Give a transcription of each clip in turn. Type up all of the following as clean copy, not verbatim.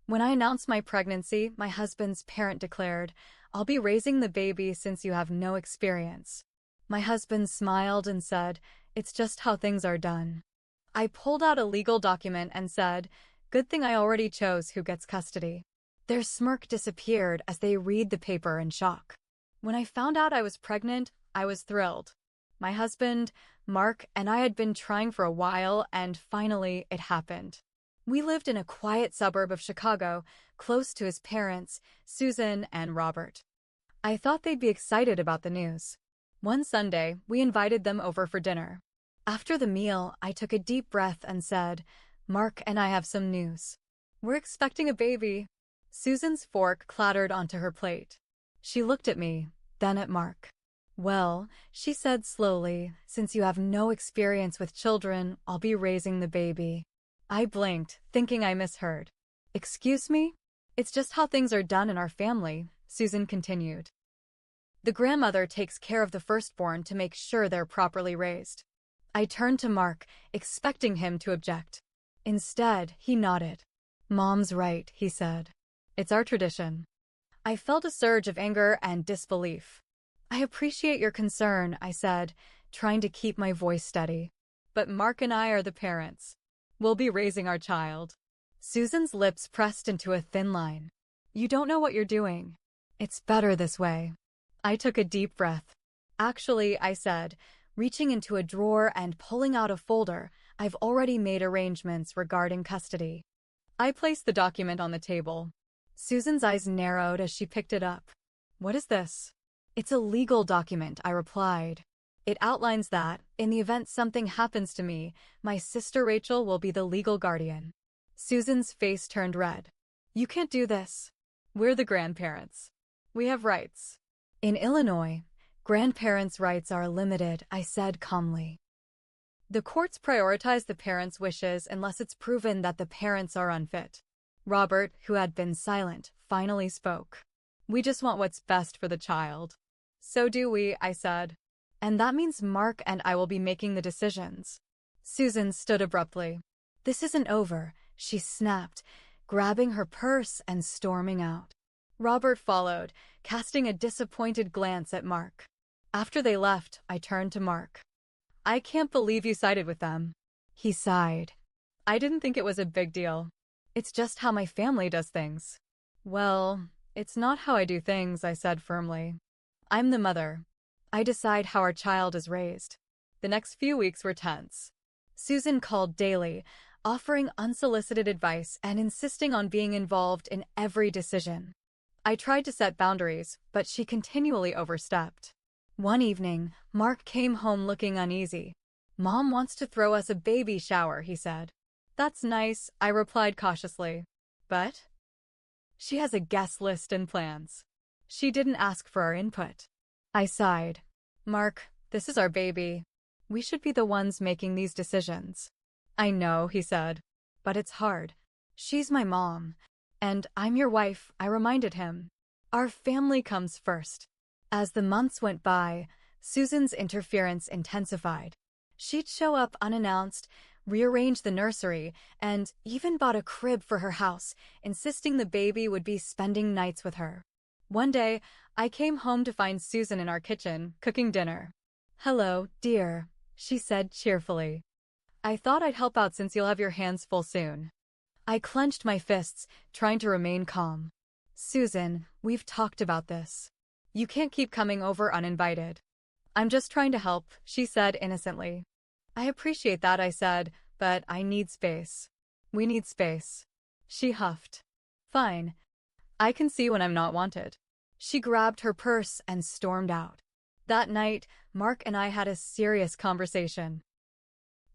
When I announced my pregnancy, my husband's parent declared, "I'll be raising the baby since you have no experience." My husband smiled and said, "It's just how things are done." I pulled out a legal document and said, "Good thing I already chose who gets custody." Their smirk disappeared as they read the paper in shock. When I found out I was pregnant, I was thrilled. My husband, Mark, and I had been trying for a while, and finally it happened. We lived in a quiet suburb of Chicago, close to his parents, Susan and Robert. I thought they'd be excited about the news. One Sunday, we invited them over for dinner. After the meal, I took a deep breath and said, "Mark and I have some news. We're expecting a baby." Susan's fork clattered onto her plate. She looked at me, then at Mark. "Well," she said slowly, "since you have no experience with children, I'll be raising the baby." I blinked, thinking I misheard. "Excuse me?" "It's just how things are done in our family," Susan continued. "The grandmother takes care of the firstborn to make sure they're properly raised." I turned to Mark, expecting him to object. Instead, he nodded. "Mom's right," he said. "It's our tradition." I felt a surge of anger and disbelief. "I appreciate your concern," I said, trying to keep my voice steady. "But Mark and I are the parents. We'll be raising our child." Susan's lips pressed into a thin line. "You don't know what you're doing. It's better this way." I took a deep breath. "Actually," I said, reaching into a drawer and pulling out a folder, "I've already made arrangements regarding custody." I placed the document on the table. Susan's eyes narrowed as she picked it up. "What is this?" "It's a legal document," I replied. "It outlines that, in the event something happens to me, my sister Rachel will be the legal guardian." Susan's face turned red. "You can't do this." "We're the grandparents. We have rights." "In Illinois, grandparents' rights are limited," I said calmly. "The courts prioritize the parents' wishes unless it's proven that the parents are unfit." Robert, who had been silent, finally spoke. "We just want what's best for the child." "So do we," I said. "And that means Mark and I will be making the decisions." Susan stood abruptly. "This isn't over," she snapped, grabbing her purse and storming out. Robert followed, casting a disappointed glance at Mark. After they left, I turned to Mark. "I can't believe you sided with them." He sighed. "I didn't think it was a big deal. It's just how my family does things." "Well, it's not how I do things," I said firmly. "I'm the mother. I decide how our child is raised." The next few weeks were tense. Susan called daily, offering unsolicited advice and insisting on being involved in every decision. I tried to set boundaries, but she continually overstepped. One evening, Mark came home looking uneasy. "Mom wants to throw us a baby shower," he said. "That's nice," I replied cautiously. "But?" "She has a guest list and plans. She didn't ask for our input." I sighed. "Mark, this is our baby. We should be the ones making these decisions." "I know," he said. "But it's hard. She's my mom. And I'm your wife," I reminded him. "Our family comes first." As the months went by, Susan's interference intensified. She'd show up unannounced, rearrange the nursery, and even bought a crib for her house, insisting the baby would be spending nights with her. One day, I came home to find Susan in our kitchen, cooking dinner. "Hello, dear," she said cheerfully. "I thought I'd help out since you'll have your hands full soon." I clenched my fists, trying to remain calm. "Susan, we've talked about this. You can't keep coming over uninvited." "I'm just trying to help," she said innocently. "I appreciate that," I said, "but I need space." "We need space." She huffed. "Fine. I can see when I'm not wanted." She grabbed her purse and stormed out. That night, Mark and I had a serious conversation.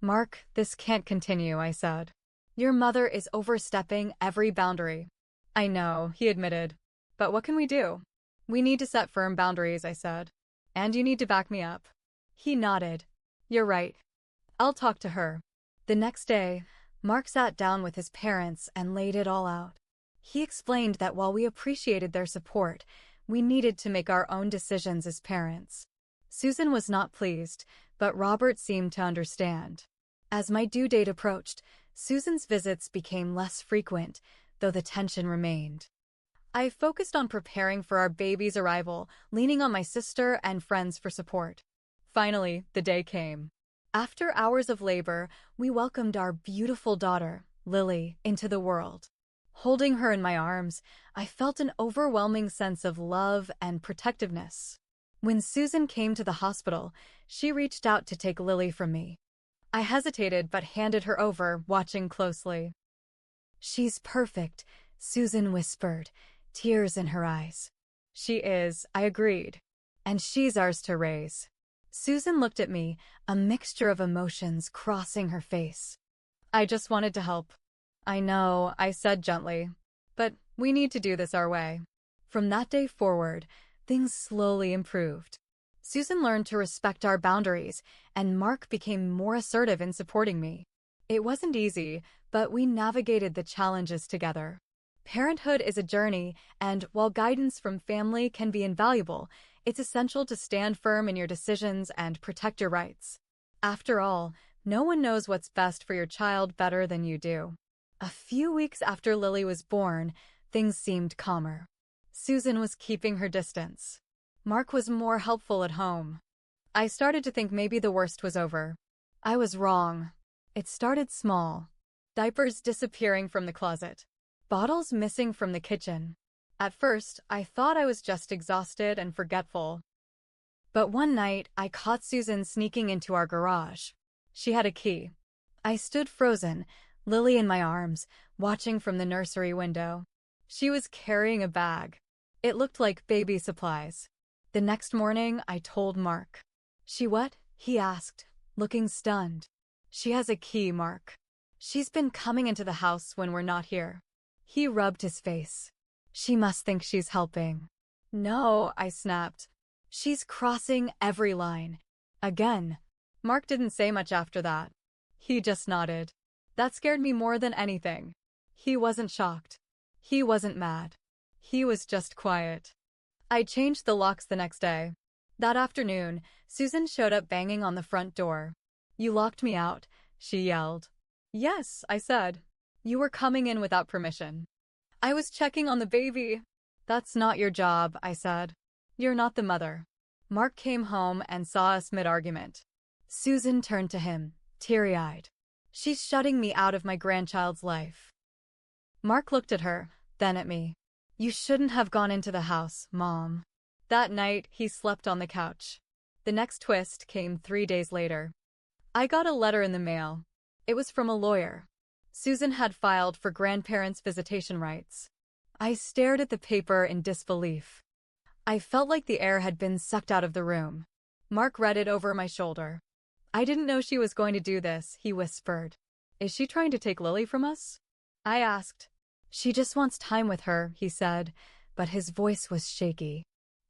"Mark, this can't continue," I said. "Your mother is overstepping every boundary." "I know," he admitted. "But what can we do?" "We need to set firm boundaries," I said. "And you need to back me up." He nodded. "You're right. I'll talk to her." The next day, Mark sat down with his parents and laid it all out. He explained that while we appreciated their support, we needed to make our own decisions as parents. Susan was not pleased, but Robert seemed to understand. As my due date approached, Susan's visits became less frequent, though the tension remained. I focused on preparing for our baby's arrival, leaning on my sister and friends for support. Finally, the day came. After hours of labor, we welcomed our beautiful daughter, Lily, into the world. Holding her in my arms, I felt an overwhelming sense of love and protectiveness. When Susan came to the hospital, she reached out to take Lily from me. I hesitated but handed her over, watching closely. "She's perfect," Susan whispered, tears in her eyes. "She is," I agreed. "And she's ours to raise." Susan looked at me, a mixture of emotions crossing her face. "I just wanted to help." "I know," I said gently, "but we need to do this our way." From that day forward, things slowly improved. Susan learned to respect our boundaries, and Mark became more assertive in supporting me. It wasn't easy, but we navigated the challenges together. Parenthood is a journey, and while guidance from family can be invaluable, it's essential to stand firm in your decisions and protect your rights. After all, no one knows what's best for your child better than you do. A few weeks after Lily was born, things seemed calmer. Susan was keeping her distance. Mark was more helpful at home. I started to think maybe the worst was over. I was wrong. It started small. Diapers disappearing from the closet. Bottles missing from the kitchen. At first, I thought I was just exhausted and forgetful. But one night, I caught Susan sneaking into our garage. She had a key. I stood frozen, Lily in my arms, watching from the nursery window. She was carrying a bag. It looked like baby supplies. The next morning, I told Mark. "She what?" he asked, looking stunned. "She has a key, Mark. She's been coming into the house when we're not here." He rubbed his face. "She must think she's helping." "No," I snapped. "She's crossing every line." Again. Mark didn't say much after that. He just nodded. That scared me more than anything. He wasn't shocked. He wasn't mad. He was just quiet. I changed the locks the next day. That afternoon, Susan showed up banging on the front door. "You locked me out," she yelled. "Yes," I said. "You were coming in without permission." "I was checking on the baby." "That's not your job," I said. "You're not the mother." Mark came home and saw us mid-argument. Susan turned to him, teary-eyed. "She's shutting me out of my grandchild's life." Mark looked at her, then at me. "You shouldn't have gone into the house, Mom." That night, he slept on the couch. The next twist came 3 days later. I got a letter in the mail. It was from a lawyer. Susan had filed for grandparents' visitation rights. I stared at the paper in disbelief. I felt like the air had been sucked out of the room. Mark read it over my shoulder. "I didn't know she was going to do this," he whispered. "Is she trying to take Lily from us?" I asked. "She just wants time with her," he said, but his voice was shaky.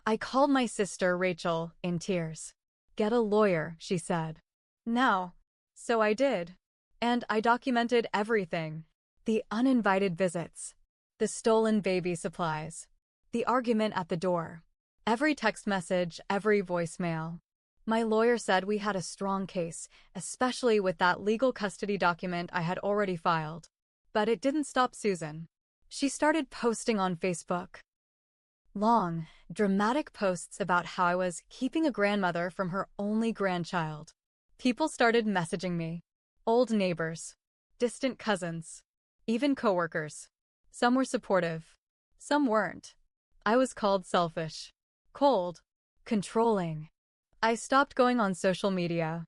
I called my sister, Rachel, in tears. "Get a lawyer," she said. "Now." So I did. And I documented everything. The uninvited visits. The stolen baby supplies. The argument at the door. Every text message, every voicemail. My lawyer said we had a strong case, especially with that legal custody document I had already filed. But it didn't stop Susan. She started posting on Facebook. Long, dramatic posts about how I was keeping a grandmother from her only grandchild. People started messaging me. Old neighbors. Distant cousins. Even coworkers. Some were supportive. Some weren't. I was called selfish. Cold. Controlling. I stopped going on social media.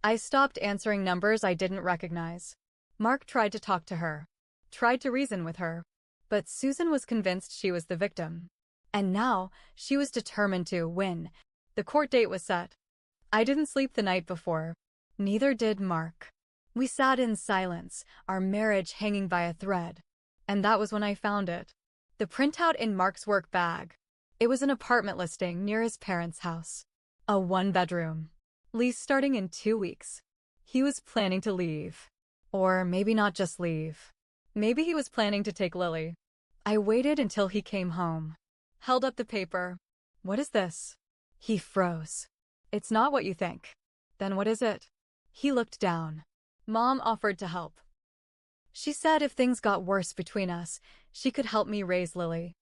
I stopped answering numbers I didn't recognize. Mark tried to talk to her. Tried to reason with her. But Susan was convinced she was the victim. And now, she was determined to win. The court date was set. I didn't sleep the night before. Neither did Mark. We sat in silence, our marriage hanging by a thread. And that was when I found it. The printout in Mark's work bag. It was an apartment listing near his parents' house. A 1-bedroom. Lease starting in 2 weeks. He was planning to leave. Or maybe not just leave. Maybe he was planning to take Lily. I waited until he came home. Held up the paper. "What is this?" He froze. "It's not what you think." "Then what is it?" He looked down. Mom offered to help. She said if things got worse between us, she could help me raise Lily.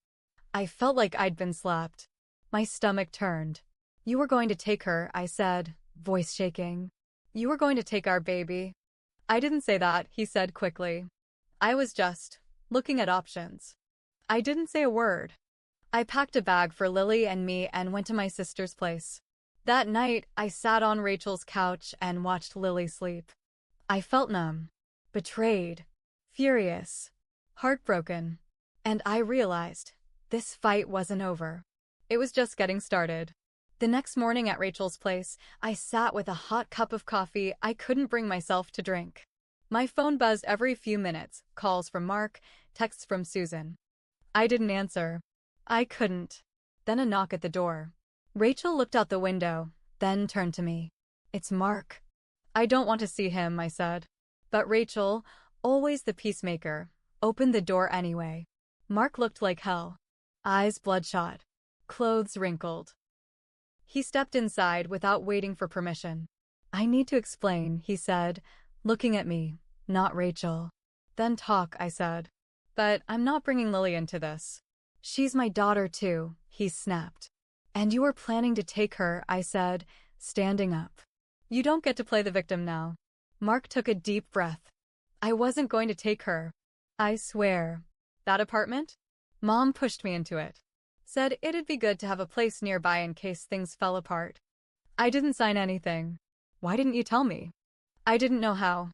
I felt like I'd been slapped. My stomach turned. You were going to take her, I said, voice shaking. You were going to take our baby. I didn't say that, he said quickly. I was just looking at options. I didn't say a word. I packed a bag for Lily and me and went to my sister's place. That night, I sat on Rachel's couch and watched Lily sleep. I felt numb, betrayed, furious, heartbroken, and I realized this fight wasn't over. It was just getting started. The next morning at Rachel's place, I sat with a hot cup of coffee I couldn't bring myself to drink. My phone buzzed every few minutes, calls from Mark, texts from Susan. I didn't answer. I couldn't. Then a knock at the door. Rachel looked out the window, then turned to me. It's Mark. I don't want to see him, I said. But Rachel, always the peacemaker, opened the door anyway. Mark looked like hell. Eyes bloodshot. Clothes wrinkled. He stepped inside without waiting for permission. I need to explain, he said, looking at me, not Rachel. Then talk, I said. But I'm not bringing Lily into this. She's my daughter too, he snapped. And you were planning to take her, I said, standing up. You don't get to play the victim now. Mark took a deep breath. I wasn't going to take her. I swear. That apartment? Mom pushed me into it. Said it'd be good to have a place nearby in case things fell apart. I didn't sign anything. Why didn't you tell me? I didn't know how.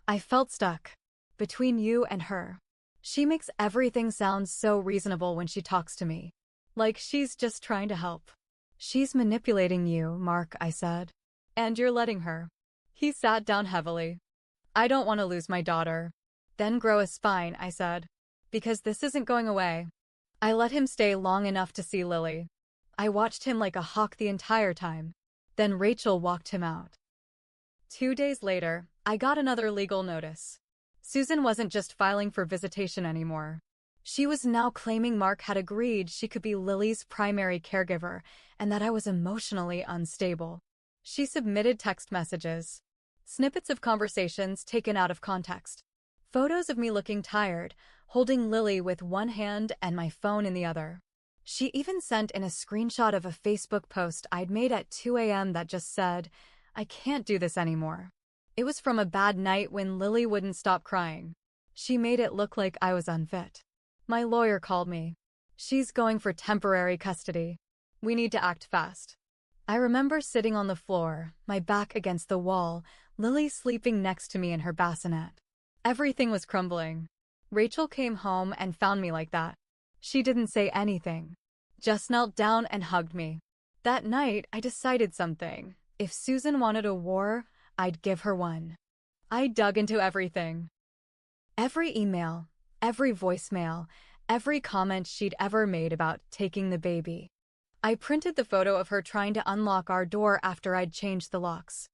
I felt stuck. Between you and her. She makes everything sound so reasonable when she talks to me. Like she's just trying to help. She's manipulating you, Mark, I said. And you're letting her. He sat down heavily. I don't want to lose my daughter. Then grow a spine, I said. Because this isn't going away. I let him stay long enough to see Lily. I watched him like a hawk the entire time. Then Rachel walked him out. 2 days later, I got another legal notice. Susan wasn't just filing for visitation anymore. She was now claiming Mark had agreed she could be Lily's primary caregiver and that I was emotionally unstable. She submitted text messages, snippets of conversations taken out of context, photos of me looking tired, holding Lily with one hand and my phone in the other. She even sent in a screenshot of a Facebook post I'd made at 2 a.m. that just said, I can't do this anymore. It was from a bad night when Lily wouldn't stop crying. She made it look like I was unfit. My lawyer called me. She's going for temporary custody. We need to act fast. I remember sitting on the floor, my back against the wall, Lily sleeping next to me in her bassinet. Everything was crumbling. Rachel came home and found me like that. She didn't say anything. Just knelt down and hugged me. That night, I decided something. If Susan wanted a war, I'd give her one. I dug into everything. Every email, every voicemail, every comment she'd ever made about taking the baby. I printed the photo of her trying to unlock our door after I'd changed the locks.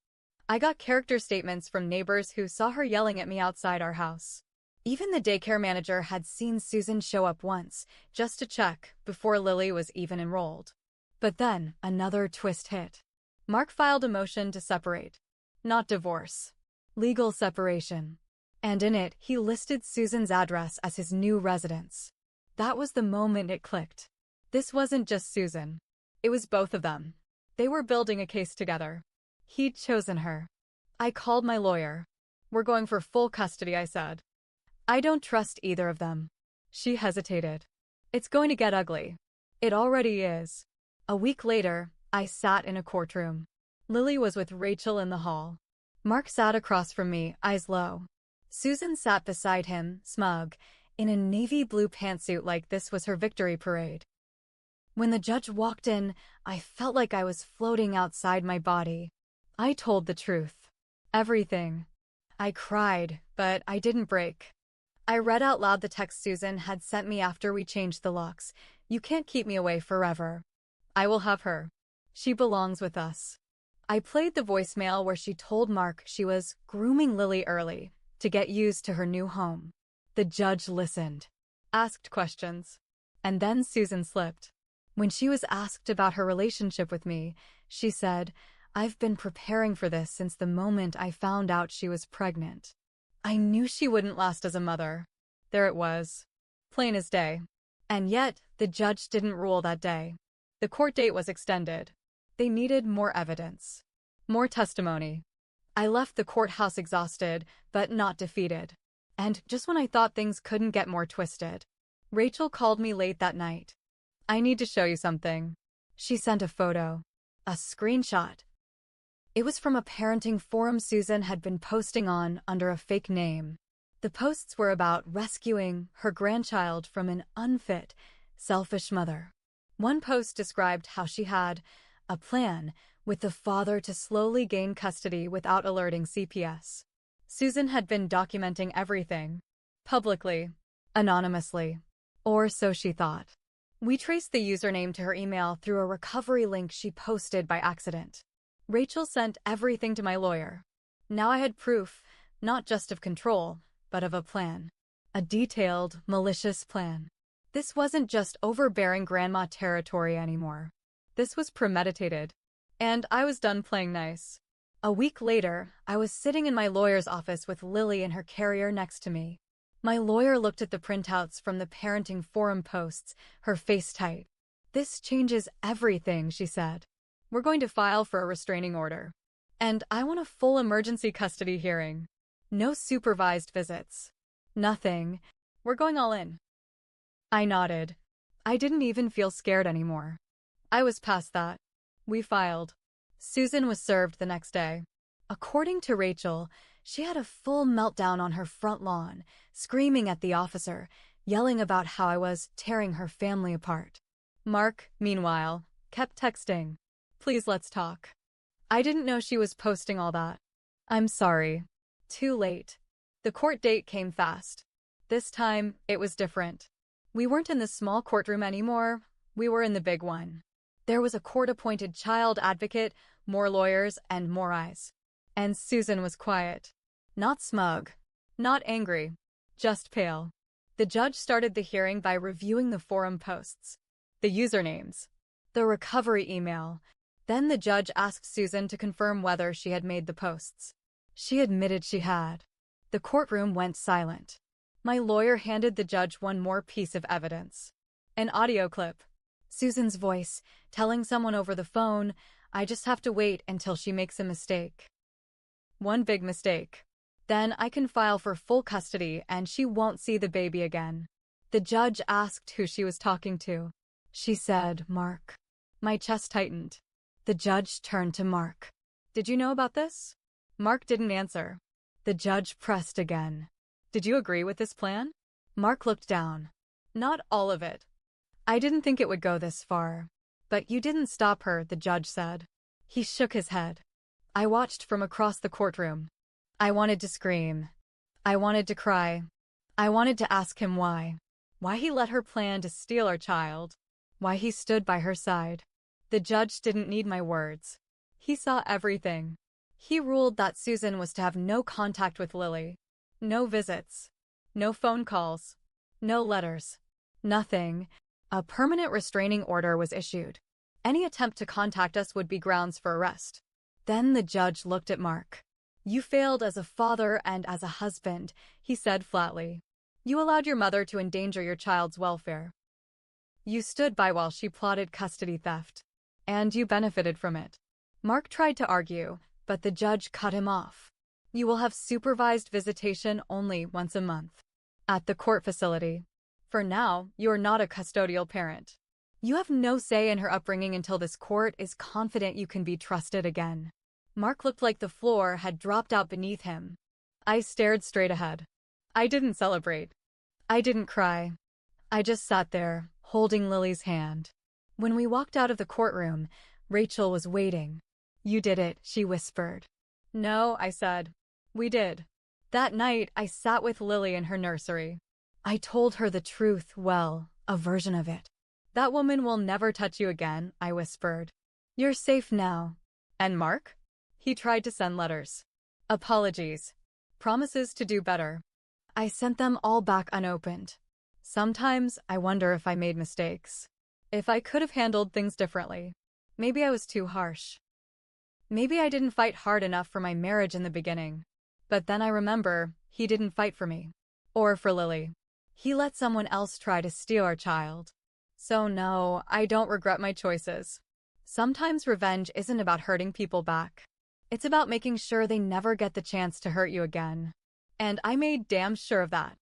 I got character statements from neighbors who saw her yelling at me outside our house. Even the daycare manager had seen Susan show up once, just to check, before Lily was even enrolled. But then, another twist hit. Mark filed a motion to separate. Not divorce. Legal separation. And in it, he listed Susan's address as his new residence. That was the moment it clicked. This wasn't just Susan. It was both of them. They were building a case together. He'd chosen her. I called my lawyer. We're going for full custody, I said. I don't trust either of them. She hesitated. It's going to get ugly. It already is. A week later, I sat in a courtroom. Lily was with Rachel in the hall. Mark sat across from me, eyes low. Susan sat beside him, smug, in a navy blue pantsuit like this was her victory parade. When the judge walked in, I felt like I was floating outside my body. I told the truth. Everything. I cried, but I didn't break. I read out loud the text Susan had sent me after we changed the locks. You can't keep me away forever. I will have her. She belongs with us. I played the voicemail where she told Mark she was grooming Lily early to get used to her new home. The judge listened, asked questions, and then Susan slipped. When she was asked about her relationship with me, she said, I've been preparing for this since the moment I found out she was pregnant. I knew she wouldn't last as a mother. There it was. Plain as day. And yet, the judge didn't rule that day. The court date was extended. They needed more evidence. More testimony. I left the courthouse exhausted, but not defeated. And just when I thought things couldn't get more twisted, Rachel called me late that night. "I need to show you something." She sent a photo. A screenshot. It was from a parenting forum Susan had been posting on under a fake name. The posts were about rescuing her grandchild from an unfit, selfish mother. One post described how she had a plan with the father to slowly gain custody without alerting CPS. Susan had been documenting everything. Publicly. Anonymously. Or so she thought. We traced the username to her email through a recovery link she posted by accident. Rachel sent everything to my lawyer. Now I had proof, not just of control, but of a plan. A detailed, malicious plan. This wasn't just overbearing grandma territory anymore. This was premeditated. And I was done playing nice. A week later, I was sitting in my lawyer's office with Lily in her carrier next to me. My lawyer looked at the printouts from the parenting forum posts, her face tight. "This changes everything," she said. "We're going to file for a restraining order. And I want a full emergency custody hearing. No supervised visits. Nothing. We're going all in." I nodded. I didn't even feel scared anymore. I was past that. We filed. Susan was served the next day. According to Rachel, she had a full meltdown on her front lawn, screaming at the officer, yelling about how I was tearing her family apart. Mark, meanwhile, kept texting. "Please let's talk." I didn't know she was posting all that. "I'm sorry." Too late. The court date came fast. This time, it was different. We weren't in the small courtroom anymore. We were in the big one. There was a court-appointed child advocate, more lawyers, and more eyes. And Susan was quiet. Not smug. Not angry. Just pale. The judge started the hearing by reviewing the forum posts. The usernames. The recovery email. Then the judge asked Susan to confirm whether she had made the posts. She admitted she had. The courtroom went silent. My lawyer handed the judge one more piece of evidence. An audio clip. Susan's voice, telling someone over the phone, "I just have to wait until she makes a mistake. One big mistake. Then I can file for full custody and she won't see the baby again." The judge asked who she was talking to. She said, "Mark." My chest tightened. The judge turned to Mark. "Did you know about this?" Mark didn't answer. The judge pressed again. "Did you agree with this plan?" Mark looked down. "Not all of it. I didn't think it would go this far. But you didn't stop her," the judge said. He shook his head. I watched from across the courtroom. I wanted to scream. I wanted to cry. I wanted to ask him why. Why he let her plan to steal our child. Why he stood by her side. The judge didn't need my words. He saw everything. He ruled that Susan was to have no contact with Lily. No visits. No phone calls. No letters. Nothing. A permanent restraining order was issued. Any attempt to contact us would be grounds for arrest. Then the judge looked at Mark. "You failed as a father and as a husband," he said flatly. "You allowed your mother to endanger your child's welfare. You stood by while she plotted custody theft. And you benefited from it." Mark tried to argue, but the judge cut him off. "You will have supervised visitation only once a month. At the court facility. For now, you are not a custodial parent. You have no say in her upbringing until this court is confident you can be trusted again." Mark looked like the floor had dropped out beneath him. I stared straight ahead. I didn't celebrate. I didn't cry. I just sat there, holding Lily's hand. When we walked out of the courtroom, Rachel was waiting. "You did it," she whispered. "No," I said. "We did." That night, I sat with Lily in her nursery. I told her the truth, well, a version of it. "That woman will never touch you again," I whispered. "You're safe now." "And Mark?" He tried to send letters. Apologies. Promises to do better. I sent them all back unopened. Sometimes I wonder if I made mistakes. If I could have handled things differently. Maybe I was too harsh. Maybe I didn't fight hard enough for my marriage in the beginning. But then I remember, he didn't fight for me. Or for Lily. He let someone else try to steal our child. So no, I don't regret my choices. Sometimes revenge isn't about hurting people back. It's about making sure they never get the chance to hurt you again. And I made damn sure of that.